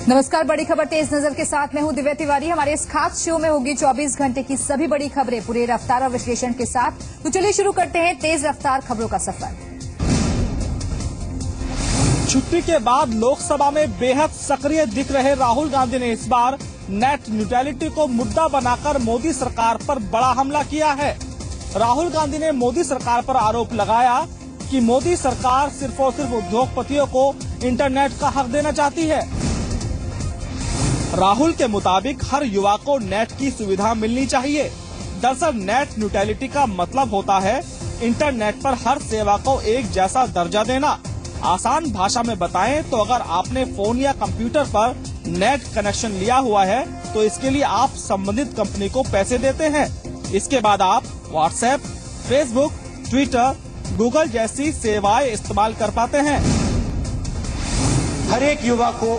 नमस्कार, बड़ी खबर तेज नजर के साथ मैं हूं दिव्या तिवारी। हमारे इस खास शो में होगी 24 घंटे की सभी बड़ी खबरें पूरे रफ्तार और विश्लेषण के साथ। तो चलिए शुरू करते हैं तेज रफ्तार खबरों का सफर। छुट्टी के बाद लोकसभा में बेहद सक्रिय दिख रहे राहुल गांधी ने इस बार नेट न्यूट्रलिटी को मुद्दा बनाकर मोदी सरकार पर बड़ा हमला किया है। राहुल गांधी ने मोदी सरकार पर आरोप लगाया कि मोदी सरकार सिर्फ और सिर्फ उद्योगपतियों को इंटरनेट का हक देना चाहती है। राहुल के मुताबिक हर युवा को नेट की सुविधा मिलनी चाहिए। दरअसल नेट न्यूट्रलिटी का मतलब होता है इंटरनेट पर हर सेवा को एक जैसा दर्जा देना। आसान भाषा में बताएं तो अगर आपने फोन या कंप्यूटर पर नेट कनेक्शन लिया हुआ है तो इसके लिए आप संबंधित कंपनी को पैसे देते हैं। इसके बाद आप व्हाट्सएप, फेसबुक, ट्विटर, गूगल जैसी सेवाएं इस्तेमाल कर पाते हैं। हर एक युवा को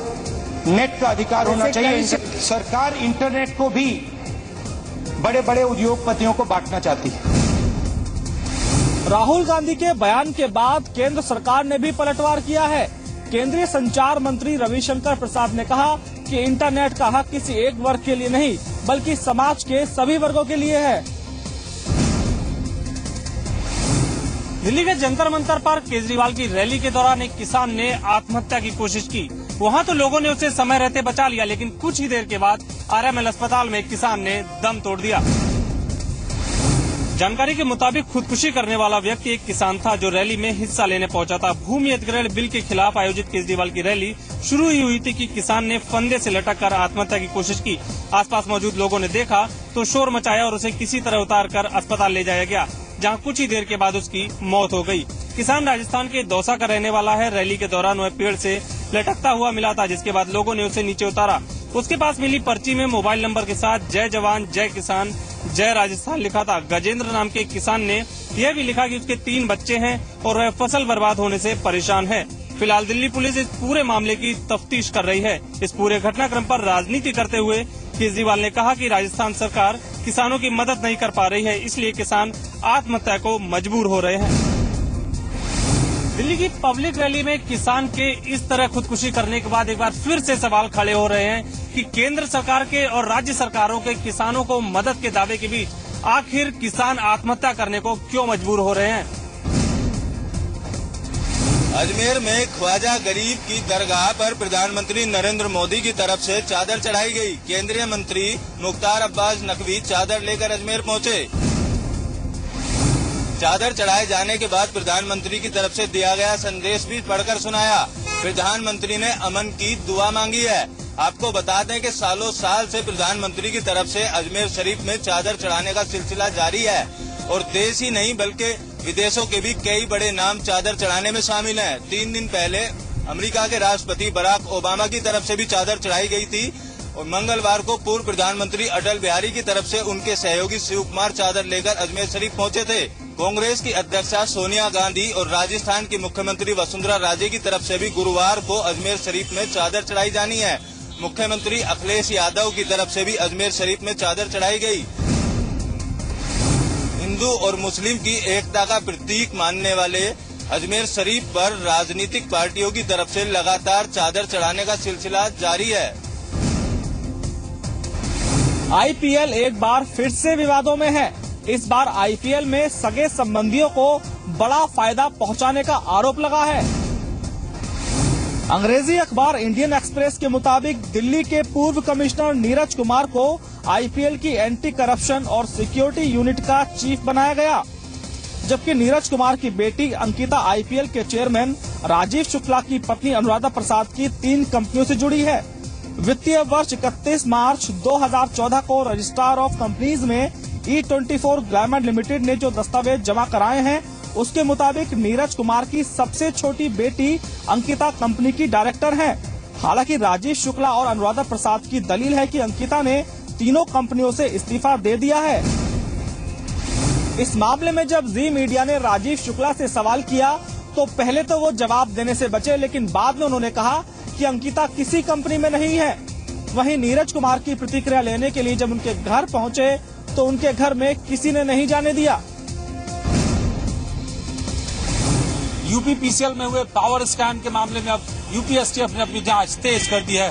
नेट का अधिकार होना चाहिए। सरकार इंटरनेट को भी बड़े बड़े उद्योगपतियों को बांटना चाहती है। राहुल गांधी के बयान के बाद केंद्र सरकार ने भी पलटवार किया है। केंद्रीय संचार मंत्री रविशंकर प्रसाद ने कहा कि इंटरनेट का हक किसी एक वर्ग के लिए नहीं बल्कि समाज के सभी वर्गों के लिए है। दिल्ली के जंतर मंतर पर केजरीवाल की रैली के दौरान एक किसान ने आत्महत्या की कोशिश की। वहां तो लोगों ने उसे समय रहते बचा लिया, लेकिन कुछ ही देर के बाद आरएमएल अस्पताल में एक किसान ने दम तोड़ दिया। जानकारी के मुताबिक खुदकुशी करने वाला व्यक्ति एक किसान था जो रैली में हिस्सा लेने पहुंचा था। भूमि अधिग्रहण बिल के खिलाफ आयोजित केजरीवाल की रैली शुरू ही हुई थी कि किसान ने फंदे से लटककर आत्महत्या की कोशिश की। आसपास मौजूद लोगों ने देखा तो शोर मचाया और उसे किसी तरह उतारकर अस्पताल ले जाया गया, जहां कुछ ही देर के बाद उसकी मौत हो गई। किसान राजस्थान के दौसा का रहने वाला है। रैली के दौरान वह पेड़ से लटकता हुआ मिला था, जिसके बाद लोगों ने उसे नीचे उतारा। उसके पास मिली पर्ची में मोबाइल नंबर के साथ जय जवान, जय किसान, जय राजस्थान लिखा था। गजेंद्र नाम के किसान ने यह भी लिखा कि उसके 3 बच्चे हैं और वह फसल बर्बाद होने से परेशान है। फिलहाल दिल्ली पुलिस इस पूरे मामले की तफ्तीश कर रही है। इस पूरे घटनाक्रम पर राजनीति करते हुए केजरीवाल ने कहा कि राजस्थान सरकार किसानों की मदद नहीं कर पा रही है, इसलिए किसान आत्महत्या को मजबूर हो रहे हैं। दिल्ली की पब्लिक रैली में किसान के इस तरह खुदकुशी करने के बाद एक बार फिर से सवाल खड़े हो रहे हैं कि केंद्र सरकार के और राज्य सरकारों के किसानों को मदद के दावे के बीच आखिर किसान आत्महत्या करने को क्यों मजबूर हो रहे हैं। अजमेर में ख्वाजा गरीब की दरगाह पर प्रधानमंत्री नरेंद्र मोदी की तरफ से चादर चढ़ाई गई। केंद्रीय मंत्री मुख्तार अब्बास नकवी चादर लेकर अजमेर पहुंचे। चादर चढ़ाए जाने के बाद प्रधानमंत्री की तरफ से दिया गया संदेश भी पढ़कर सुनाया। प्रधानमंत्री ने अमन की दुआ मांगी है। आपको बता दें कि सालों साल से प्रधानमंत्री की तरफ से अजमेर शरीफ में चादर चढ़ाने का सिलसिला जारी है और देश ही नहीं बल्कि विदेशों के भी कई बड़े नाम चादर चढ़ाने में शामिल हैं। 3 दिन पहले अमेरिका के राष्ट्रपति बराक ओबामा की तरफ से भी चादर चढ़ाई गई थी और मंगलवार को पूर्व प्रधानमंत्री अटल बिहारी की तरफ से उनके सहयोगी शिव कुमार चादर लेकर अजमेर शरीफ पहुंचे थे। कांग्रेस की अध्यक्षा सोनिया गांधी और राजस्थान की मुख्यमंत्री वसुंधरा राजे की तरफ से भी गुरुवार को अजमेर शरीफ में चादर चढ़ाई जानी है। मुख्यमंत्री अखिलेश यादव की तरफ से भी अजमेर शरीफ में चादर चढ़ाई गई। हिंदू और मुस्लिम की एकता का प्रतीक मानने वाले अजमेर शरीफ पर राजनीतिक पार्टियों की तरफ से लगातार चादर चढ़ाने का सिलसिला जारी है। आईपीएल एक बार फिर से विवादों में है। इस बार आईपीएल में सगे संबंधियों को बड़ा फायदा पहुंचाने का आरोप लगा है। अंग्रेजी अखबार इंडियन एक्सप्रेस के मुताबिक दिल्ली के पूर्व कमिश्नर नीरज कुमार को आईपीएल की एंटी करप्शन और सिक्योरिटी यूनिट का चीफ बनाया गया, जबकि नीरज कुमार की बेटी अंकिता आईपीएल के चेयरमैन राजीव शुक्ला की पत्नी अनुराधा प्रसाद की 3 कंपनियों से जुड़ी है। वित्तीय वर्ष 31 मार्च 2014 को रजिस्ट्रार ऑफ कंपनीज में E24 ग्लैमर लिमिटेड ने जो दस्तावेज जमा कराए हैं उसके मुताबिक नीरज कुमार की सबसे छोटी बेटी अंकिता कंपनी की डायरेक्टर हैं। हालांकि राजीव शुक्ला और अनुराधा प्रसाद की दलील है कि अंकिता ने तीनों कंपनियों से इस्तीफा दे दिया है। इस मामले में जब जी मीडिया ने राजीव शुक्ला से सवाल किया तो पहले तो वो जवाब देने से बचे, लेकिन बाद में उन्होंने कहा कि अंकिता किसी कंपनी में नहीं है। वहीं नीरज कुमार की प्रतिक्रिया लेने के लिए जब उनके घर पहुंचे तो उनके घर में किसी ने नहीं जाने दिया। यूपीपीसीएल में हुए पावर स्कैम के मामले में अब यूपीएसटीएफ ने अपनी जांच तेज कर दी है।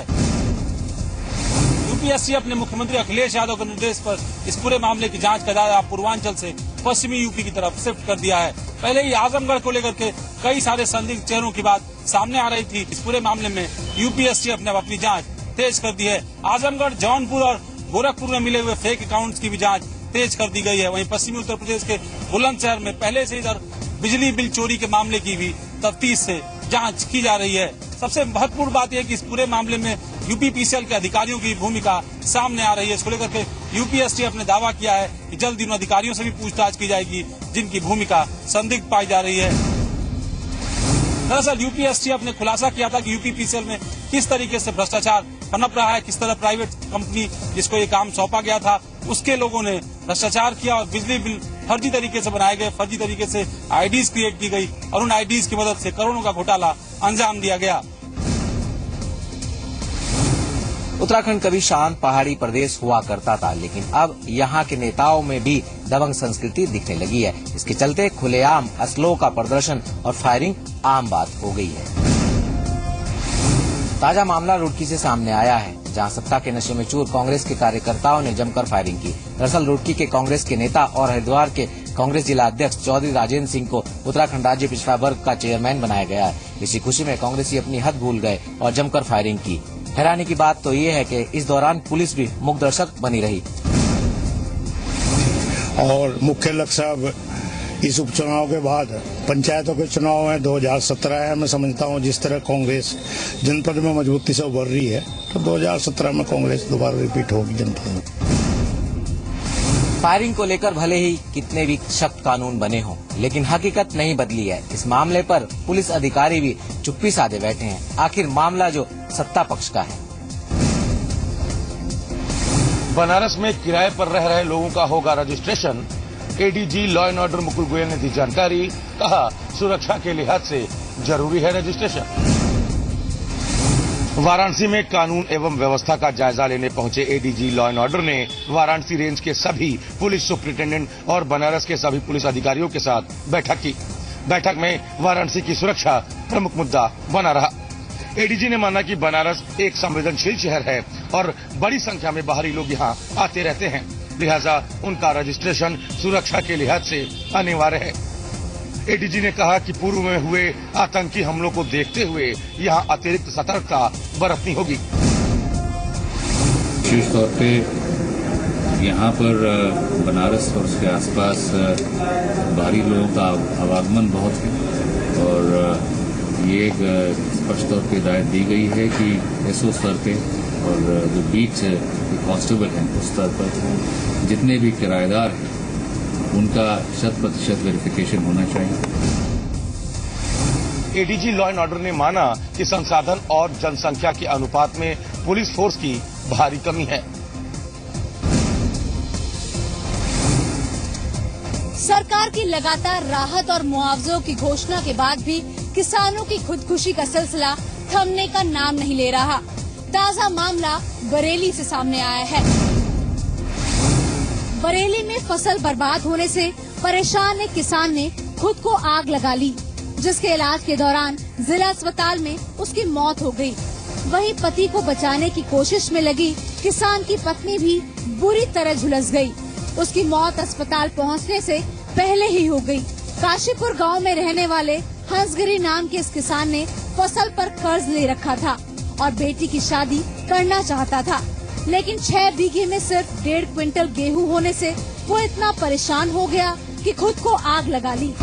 यूपीएससी अपने मुख्यमंत्री अखिलेश यादव के निर्देश पर इस पूरे मामले की जांच का दायरा पूर्वांचल से पश्चिमी यूपी की तरफ शिफ्ट कर दिया है। पहले ही आजमगढ़ को लेकर के कई सारे संदिग्ध चेहरों की बात सामने आ रही थी। इस पूरे मामले में यूपीएससी अपनी जांच तेज कर दी है। आजमगढ़, जौनपुर और गोरखपुर में मिले हुए फेक अकाउंट्स की भी जांच तेज कर दी गई है। वहीं पश्चिमी उत्तर प्रदेश के बुलंदशहर में पहले से इधर बिजली बिल चोरी के मामले की भी तफ्तीश से जांच की जा रही है। सबसे महत्वपूर्ण बात यह है कि इस पूरे मामले में यूपीपीसीएल के अधिकारियों की भूमिका सामने आ रही है। इसको लेकर के यूपीएससी अपने दावा किया है कि जल्द इन अधिकारियों से भी पूछताछ की जाएगी जिनकी भूमिका संदिग्ध पाई जा रही है। दरअसल यूपीएससी अपने खुलासा किया था कि यूपीपीसीएल में किस तरीके से भ्रष्टाचार पनप रहा है, किस तरह प्राइवेट कंपनी जिसको ये काम सौंपा गया था उसके लोगों ने भ्रष्टाचार किया और बिजली बिल फर्जी तरीके से बनाए गए, फर्जी तरीके से आईडीज क्रिएट की गई और उन आईडीज की मदद से करोड़ों का घोटाला अंजाम दिया गया। उत्तराखंड कभी शांत पहाड़ी प्रदेश हुआ करता था, लेकिन अब यहाँ के नेताओं में भी दबंग संस्कृति दिखने लगी है। इसके चलते खुलेआम असलों का प्रदर्शन और फायरिंग आम बात हो गई है। ताजा मामला रुड़की से सामने आया है, जहां सत्ता के नशे में चूर कांग्रेस के कार्यकर्ताओं ने जमकर फायरिंग की। दरअसल रुड़की के कांग्रेस के नेता और हरिद्वार के कांग्रेस जिला अध्यक्ष चौधरी राजेंद्र सिंह को उत्तराखंड राज्य पिछड़ा वर्ग का चेयरमैन बनाया गया है। इसी खुशी में कांग्रेसी अपनी हद भूल गए और जमकर फायरिंग की। हैरानी की बात तो ये है कि इस दौरान पुलिस भी मूक दर्शक बनी रही। और मुख्य लक्ष्य अब इस उपचुनाव के बाद पंचायतों के चुनाव में 2017 है। मैं समझता हूँ जिस तरह कांग्रेस जनपद में मजबूती से उभर रही है तो 2017 में कांग्रेस दोबारा रिपीट होगी जनपद में। फायरिंग को लेकर भले ही कितने भी सख्त कानून बने हों, लेकिन हकीकत नहीं बदली है। इस मामले पर पुलिस अधिकारी भी चुप्पी साधे बैठे हैं। आखिर मामला जो सत्ता पक्ष का है। बनारस में किराए पर रह रहे लोगों का होगा registration. ADG law and order Mukul Goyal ने दी जानकारी। कहा, सुरक्षा के लिहाज से जरूरी है रजिस्ट्रेशन। वाराणसी में कानून एवं व्यवस्था का जायजा लेने पहुंचे एडीजी लॉ एंड ऑर्डर ने वाराणसी रेंज के सभी पुलिस सुपरिटेंडेंट और बनारस के सभी पुलिस अधिकारियों के साथ बैठक की। बैठक में वाराणसी की सुरक्षा प्रमुख मुद्दा बना रहा। एडीजी ने माना कि बनारस एक संवेदनशील शहर है और बड़ी संख्या में बाहरी लोग यहां आते रहते हैं, लिहाजा उनका रजिस्ट्रेशन सुरक्षा के लिहाज से अनिवार्य है। एडीजी ने कहा कि पूर्व में हुए आतंकी हमलों को देखते हुए यहां अतिरिक्त सतर्कता बरतनी होगी। विशेष तौर पे यहाँ पर बनारस और उसके आसपास बाहरी लोगों का आवागमन बहुत है और ये एक स्पष्ट तौर पे हिदायत दी गई है कि एसओ स्तर पे और जो बीच कांस्टेबल हैं उस स्तर पर जितने भी किराएदार हैं उनका 100% वेरिफिकेशन होना चाहिए। एडीजी लॉ एंड ऑर्डर ने माना कि संसाधन और जनसंख्या के अनुपात में पुलिस फोर्स की भारी कमी है। सरकार की लगातार राहत और मुआवजों की घोषणा के बाद भी किसानों की खुदकुशी का सिलसिला थमने का नाम नहीं ले रहा। ताजा मामला बरेली से सामने आया है। बरेली में फसल बर्बाद होने से परेशान एक किसान ने खुद को आग लगा ली, जिसके इलाज के दौरान जिला अस्पताल में उसकी मौत हो गई। वहीं पति को बचाने की कोशिश में लगी किसान की पत्नी भी बुरी तरह झुलस गई। उसकी मौत अस्पताल पहुंचने से पहले ही हो गई। काशीपुर गांव में रहने वाले हंसगिरी नाम के इस किसान ने फसल पर कर्ज ले रखा था और बेटी की शादी करना चाहता था, लेकिन 6 बीघे में सिर्फ 1.5 क्विंटल गेहूं होने से वो इतना परेशान हो गया कि खुद को आग लगा ली।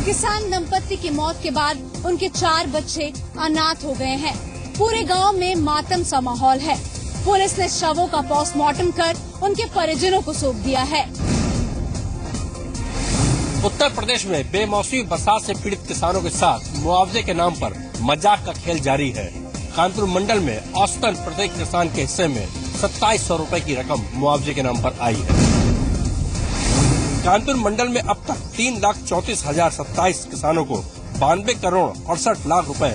किसान दंपत्ति की मौत के बाद उनके 4 बच्चे अनाथ हो गए हैं। पूरे गांव में मातम सा माहौल है। पुलिस ने शवों का पोस्टमार्टम कर उनके परिजनों को सौंप दिया है। उत्तर प्रदेश में बेमौसमी बरसात से पीड़ित किसानों के साथ मुआवजे के नाम पर मजाक का खेल जारी है। कानपुर मंडल में औसतन प्रत्येक किसान के हिस्से में 2700 रुपए की रकम मुआवजे के नाम पर आई है। कानपुर मंडल में अब तक 3,34,027 किसानों को 92 करोड़ 68 लाख रुपए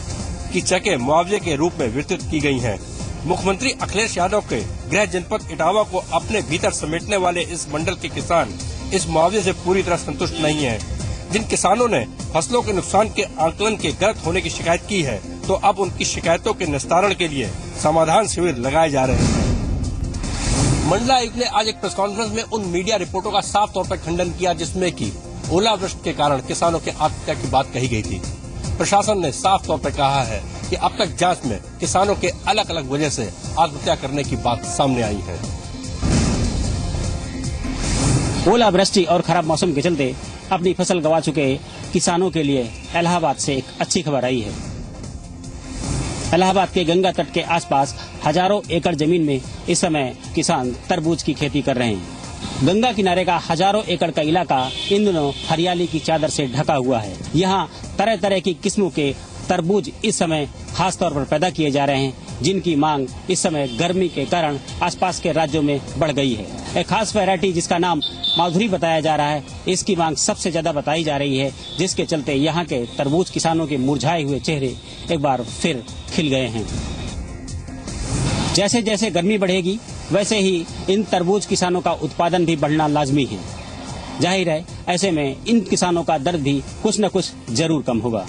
की चेकें मुआवजे के रूप में वितरित की गई हैं। मुख्यमंत्री अखिलेश यादव के गृह जनपद इटावा को अपने भीतर समेटने वाले इस मंडल के किसान इस मुआवजे से पूरी तरह संतुष्ट नहीं हैं। जिन किसानों ने फसलों के नुकसान के आकलन के गलत होने की शिकायत की है, तो अब उनकी शिकायतों के निस्तारण के लिए समाधान शिविर लगाए जा रहे हैं। मंडलायुक्त ने आज एक प्रेस कॉन्फ्रेंस में उन मीडिया रिपोर्टों का साफ तौर पर खंडन किया जिसमें कि ओलावृष्टि के कारण किसानों की आत्महत्या की बात कही गई थी। प्रशासन ने साफ तौर पर कहा है कि अब तक जांच में किसानों के अलग अलग वजह से आत्महत्या करने की बात सामने आई है। ओलावृष्टि और खराब मौसम के चलते अपनी फसल गंवा चुके किसानों के लिए इलाहाबाद से एक अच्छी खबर आई है। इलाहाबाद के गंगा तट के आसपास हजारों एकड़ जमीन में इस समय किसान तरबूज की खेती कर रहे हैं। गंगा किनारे का हजारों एकड़ का इलाका इन दिनों हरियाली की चादर से ढका हुआ है। यहाँ तरह तरह की किस्मों के तरबूज इस समय खास तौर पर पैदा किए जा रहे हैं, जिनकी मांग इस समय गर्मी के कारण आसपास के राज्यों में बढ़ गई है। एक खास वैरायटी जिसका नाम माधुरी बताया जा रहा है, इसकी मांग सबसे ज्यादा बताई जा रही है, जिसके चलते यहाँ के तरबूज किसानों के मुरझाए हुए चेहरे एक बार फिर खिल गए हैं। जैसे जैसे गर्मी बढ़ेगी वैसे ही इन तरबूज किसानों का उत्पादन भी बढ़ना लाजमी है। जाहिर है ऐसे में इन किसानों का दर्द भी कुछ न कुछ जरूर कम होगा।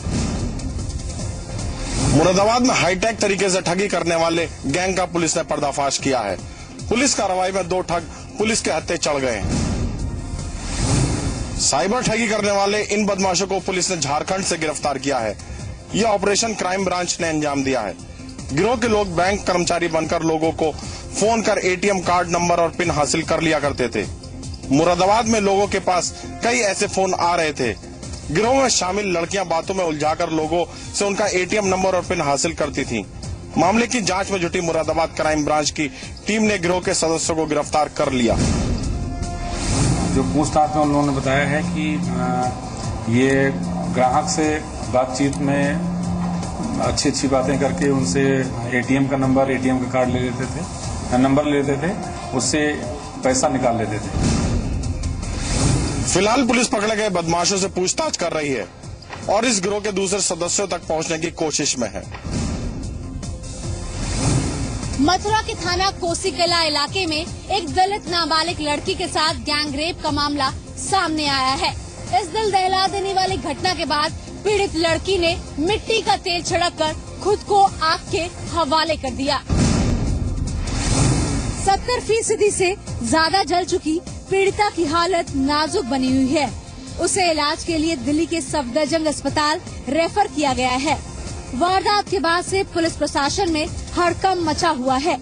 मुरादाबाद में हाईटेक तरीके से ठगी करने वाले गैंग का पुलिस ने पर्दाफाश किया है। पुलिस कार्रवाई में 2 ठग पुलिस के हत्थे चढ़ गए हैं। साइबर ठगी करने वाले इन बदमाशों को पुलिस ने झारखंड से गिरफ्तार किया है। यह ऑपरेशन क्राइम ब्रांच ने अंजाम दिया है। गिरोह के लोग बैंक कर्मचारी बनकर लोगों को फोन कर एटीएम कार्ड नंबर और पिन हासिल कर लिया करते थे। मुरादाबाद में लोगों के पास कई ऐसे फोन आ रहे थे। गिरोह में शामिल लड़कियां बातों में उलझाकर लोगों से उनका एटीएम नंबर और पिन हासिल करती थीं। मामले की जांच में जुटी मुरादाबाद क्राइम ब्रांच की टीम ने गिरोह के सदस्यों को गिरफ्तार कर लिया। जो पूछताछ में उन लोगों ने बताया है कि ये ग्राहक से बातचीत में अच्छी अच्छी बातें करके उनसे एटीएम का नंबर, एटीएम का कार्ड ले लेते थे, नंबर ले लेते थे, उससे पैसा निकाल लेते थे। फिलहाल पुलिस पकड़े गए बदमाशों से पूछताछ कर रही है और इस गिरोह के दूसरे सदस्यों तक पहुंचने की कोशिश में है। मथुरा के थाना कोसीकला इलाके में एक दलित नाबालिग लड़की के साथ गैंग रेप का मामला सामने आया है। इस दिल दहला देने वाली घटना के बाद पीड़ित लड़की ने मिट्टी का तेल छिड़ककर खुद को आग के हवाले कर दिया। 70% से ज्यादा जल चुकी पीड़िता की हालत नाजुक बनी हुई है। उसे इलाज के लिए दिल्ली के सफदरजंग अस्पताल रेफर किया गया है। वारदात के बाद से पुलिस प्रशासन में हड़कंप मचा हुआ है।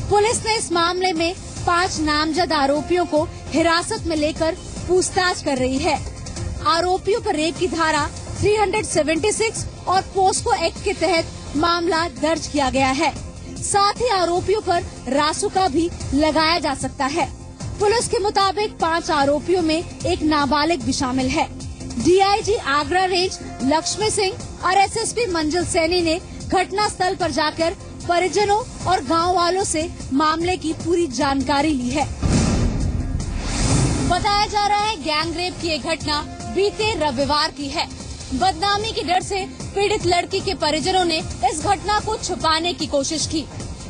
पुलिस ने इस मामले में 5 नामजद आरोपियों को हिरासत में लेकर पूछताछ कर रही है। आरोपियों पर रेप की धारा 376 और पोस्को एक्ट के तहत मामला दर्ज किया गया है। साथ ही आरोपियों पर रासुका भी लगाया जा सकता है। पुलिस के मुताबिक 5 आरोपियों में एक नाबालिग भी शामिल है। डीआईजी आगरा रेंज लक्ष्मी सिंह और एसएसपी मंजिल सैनी ने घटना स्थल पर जाकर परिजनों और गांव वालों से मामले की पूरी जानकारी ली है। बताया जा रहा है गैंग रेप की ये घटना बीते रविवार की है। बदनामी के डर से पीड़ित लड़की के परिजनों ने इस घटना को छुपाने की कोशिश की।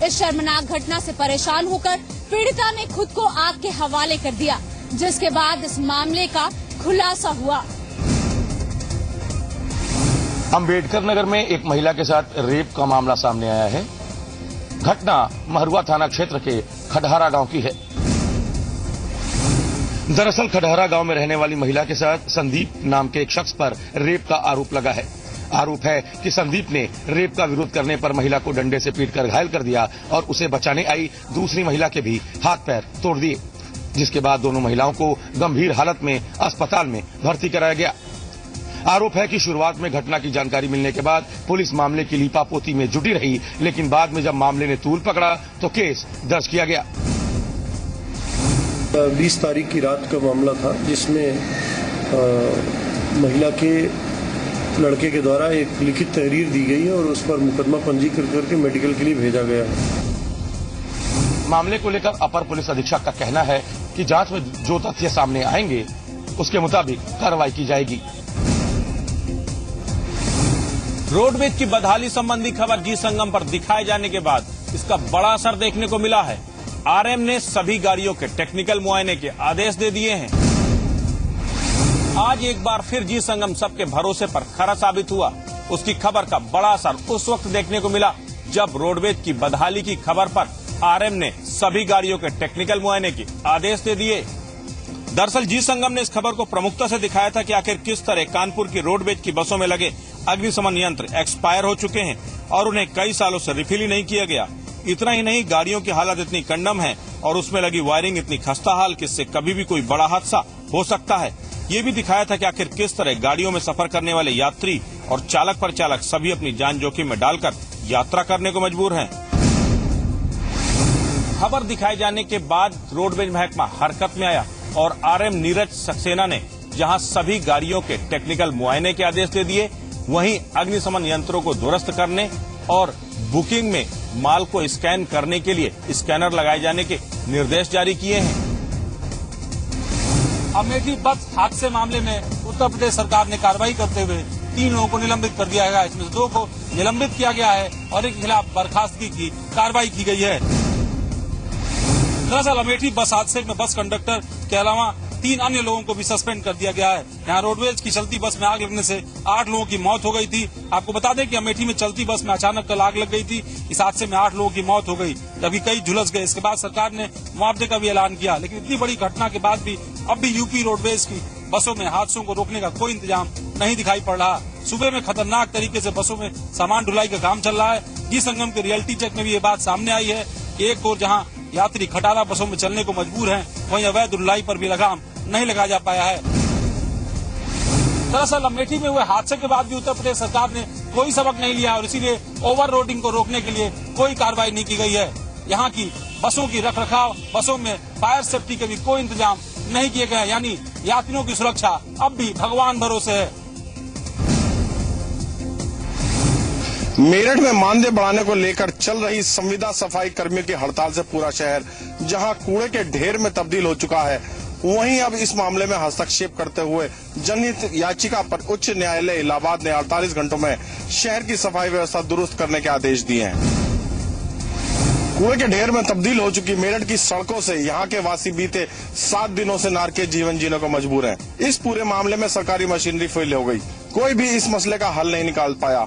इस शर्मनाक घटना से परेशान होकर पीड़िता ने खुद को आग के हवाले कर दिया, जिसके बाद इस मामले का खुलासा हुआ। अम्बेडकर नगर में एक महिला के साथ रेप का मामला सामने आया है। घटना महुआ थाना क्षेत्र के खडहरा गांव की है। दरअसल खडहरा गांव में रहने वाली महिला के साथ संदीप नाम के एक शख्स पर रेप का आरोप लगा है। आरोप है कि संदीप ने रेप का विरोध करने पर महिला को डंडे से पीटकर घायल कर दिया और उसे बचाने आई दूसरी महिला के भी हाथ पैर तोड़ दिए, जिसके बाद दोनों महिलाओं को गंभीर हालत में अस्पताल में भर्ती कराया गया। आरोप है कि शुरुआत में घटना की जानकारी मिलने के बाद पुलिस मामले की लीपापोती में जुटी रही, लेकिन बाद में जब मामले ने तूल पकड़ा तो केस दर्ज किया गया। 20 तारीख की रात का मामला था, जिसमें महिला के लड़के के द्वारा एक लिखित तहरीर दी गई है और उस पर मुकदमा पंजीकृत करके मेडिकल के लिए भेजा गया है। मामले को लेकर अपर पुलिस अधीक्षक का कहना है कि जांच में जो तथ्य सामने आएंगे उसके मुताबिक कार्रवाई की जाएगी। रोडवेज की बदहाली संबंधी खबर जी संगम पर दिखाए जाने के बाद इसका बड़ा असर देखने को मिला है। आरएम ने सभी गाड़ियों के टेक्निकल मुआयने के आदेश दे दिए हैं। आज एक बार फिर जी संगम सबके भरोसे पर खरा साबित हुआ। उसकी खबर का बड़ा असर उस वक्त देखने को मिला जब रोडवेज की बदहाली की खबर पर आरएम ने सभी गाड़ियों के टेक्निकल मुआयने के आदेश दे दिए। दरअसल जी संगम ने इस खबर को प्रमुखता से दिखाया था कि आखिर किस तरह कानपुर की रोडवेज की बसों में लगे अग्निशमन यंत्र एक्सपायर हो चुके हैं और उन्हें कई सालों से रिफिल ही नहीं किया गया। इतना ही नहीं, गाड़ियों की हालत इतनी कंडम है और उसमें लगी वायरिंग इतनी खस्ताहाल कि इससे कभी भी कोई बड़ा हादसा हो सकता है। ये भी दिखाया था कि आखिर किस तरह गाड़ियों में सफर करने वाले यात्री और चालक परिचालक सभी अपनी जान जोखिम में डालकर यात्रा करने को मजबूर हैं। खबर दिखाए जाने के बाद रोडवेज महकमा हरकत में आया और आरएम नीरज सक्सेना ने जहां सभी गाड़ियों के टेक्निकल मुआयने के आदेश दे दिए, वहीं अग्निशमन यंत्रों को दुरुस्त करने और बुकिंग में माल को स्कैन करने के लिए स्कैनर लगाए जाने के निर्देश जारी किए हैं। अमेठी बस हादसे मामले में उत्तर प्रदेश सरकार ने कार्रवाई करते हुए 3 लोगों को निलंबित कर दिया गया है। इसमें 2 को निलंबित किया गया है और एक के खिलाफ बर्खास्तगी की कार्रवाई की गई है। दरअसल अमेठी बस हादसे में बस कंडक्टर के अलावा 3 अन्य लोगों को भी सस्पेंड कर दिया गया है। यहाँ रोडवेज की चलती बस में आग लगने से 8 लोगों की मौत हो गई थी। आपको बता दें कि अमेठी में चलती बस में अचानक कल आग लग गई थी। इस हादसे में 8 लोगों की मौत हो गई, जबकि कई झुलस गए। इसके बाद सरकार ने मुआवजे का भी ऐलान किया, लेकिन इतनी बड़ी घटना के बाद भी अब भी यूपी रोडवेज की बसों में हादसों को रोकने का कोई इंतजाम नहीं दिखाई पड़ रहा। सुबह में खतरनाक तरीके से बसों में सामान ढुलाई का काम चल रहा है। जी संगम के रियलिटी चेक में भी ये बात सामने आई है कि एक और जहां यात्री खटारा बसों में चलने को मजबूर हैं, वहीं अवैध ढुलाई पर भी लगाम नहीं लगाया जा पाया है। दरअसल अमेठी में हुए हादसे के बाद भी उत्तर प्रदेश सरकार ने कोई सबक नहीं लिया और इसीलिए ओवर रोडिंग को रोकने के लिए कोई कार्रवाई नहीं की गई है। यहाँ की बसों की रखरखाव, बसों में फायर सेफ्टी के भी कोई इंतजाम नहीं किए गए, यानी यात्रियों की सुरक्षा अब भी भगवान भरोसे है। मेरठ में मानदेय बढ़ाने को लेकर चल रही संविदा सफाई कर्मियों की हड़ताल से पूरा शहर जहां कूड़े के ढेर में तब्दील हो चुका है, वहीं अब इस मामले में हस्तक्षेप करते हुए जनहित याचिका पर उच्च न्यायालय इलाहाबाद ने 48 घंटों में शहर की सफाई व्यवस्था दुरुस्त करने के आदेश दिए हैं। कूड़े के ढेर में तब्दील हो चुकी मेरठ की सड़कों से यहाँ के वासी बीते 7 दिनों से नारकीय जीवन जीने को मजबूर हैं। इस पूरे मामले में सरकारी मशीनरी फेल हो गई, कोई भी इस मसले का हल नहीं निकाल पाया,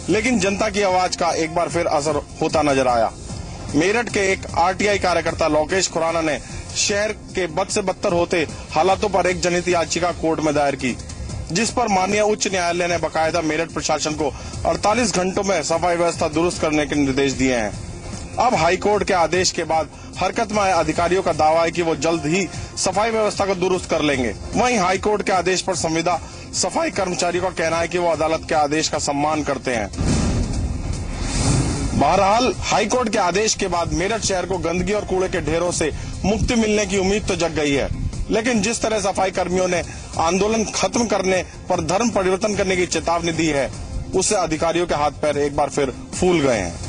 लेकिन जनता की आवाज का एक बार फिर असर होता नजर आया। मेरठ के एक आरटीआई कार्यकर्ता लोकेश खुराना ने शहर के बद से बदतर होते हालातों पर एक जनहित याचिका कोर्ट में दायर की, जिस पर माननीय उच्च न्यायालय ने बकायदा मेरठ प्रशासन को 48 घंटों में सफाई व्यवस्था दुरुस्त करने के निर्देश दिए हैं। अब हाईकोर्ट के आदेश के बाद हरकत में आए अधिकारियों का दावा है कि वो जल्द ही सफाई व्यवस्था को दुरुस्त कर लेंगे। वहीं हाईकोर्ट के आदेश पर संविदा सफाई कर्मचारियों का कहना है कि वो अदालत के आदेश का सम्मान करते हैं। बहरहाल हाईकोर्ट के आदेश के बाद मेरठ शहर को गंदगी और कूड़े के ढेरों से मुक्ति मिलने की उम्मीद तो जग गई है, लेकिन जिस तरह सफाई कर्मियों ने आंदोलन खत्म करने पर धर्म परिवर्तन करने की चेतावनी दी है, उससे अधिकारियों के हाथ पैर एक बार फिर फूल गए हैं।